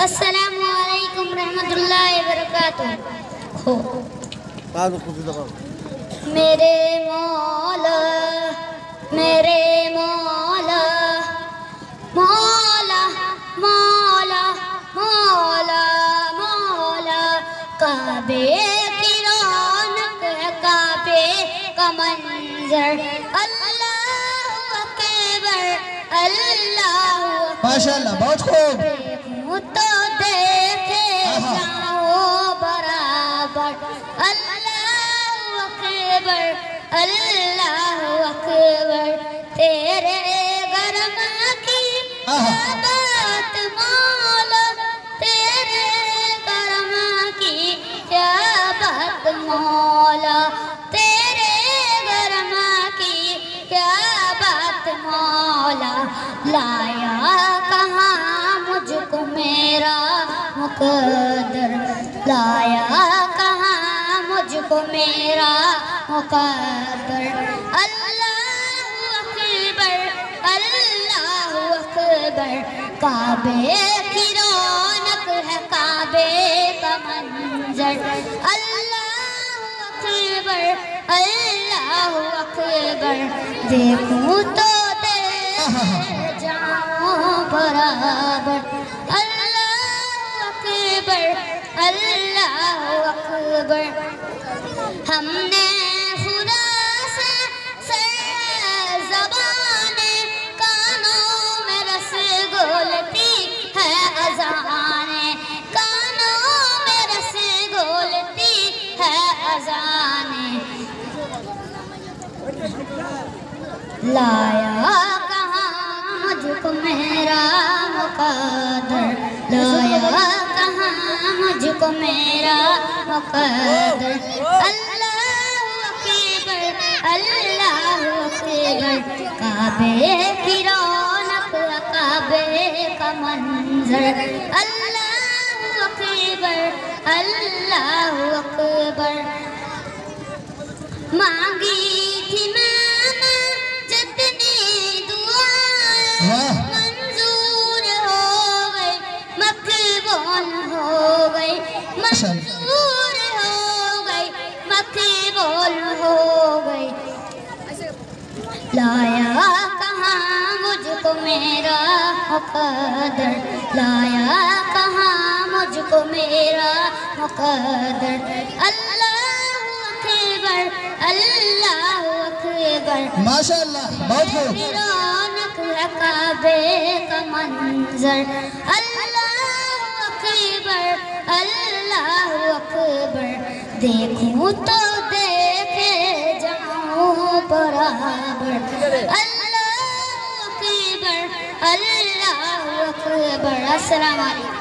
السلام علیکم رحمت اللہ وبرکاتہ. میرے مولا میرے مولا مولا مولا مولا مولا کعبے کی رونق ہے کعبے کا منظر. اللہ اکبر اللہ ماشاءاللہ بہت خوب. تو دیکھے جاؤ برابر. اللہ اکبر اللہ اکبر. تیرے گرم کی بات مولا تیرے گرم کی کیا بات مولا تیرے گرم کی کیا بات مولا. لایا کہاں مجھ کو میرا مقدر لایا کہاں مجھ کو میرا مقدر. اللہ اکبر اللہ اکبر. کعبے کی رونق ہے کعبے کا منظر. اللہ اکبر اللہ اکبر. دیکھوں تو برابر. اللہ اکبر اللہ اکبر. ہم نے خدا سے زبان کانوں میں رس گولتی ہے اذان کانوں میں رس گولتی ہے اذان. لایا مجھ کو میرا مقدر لایا کہاں مجھ کو میرا مقدر. اللہ اکبر اللہ اکبر. کعبے کی رونق کعبے کا منظر. اللہ اکبر اللہ اکبر. مانگی تھی میں جتنی دعائیں منظور ہو گئی مقبول ہو گئی منظور ہو گئی مقبول ہو گئی. لایا کہاں مجھ کو میرا مقدر لایا کہاں مجھ کو میرا مقدر. اللہ اکبر اللہ اکبر. ماشاءاللہ بہت خوب. رونق ہے کعبے کا منظر. اللہ اکبر اللہ اکبر. دیکھوں تو دیکھے جاؤں برابر. اللہ اکبر اللہ اکبر. السلام علیکم.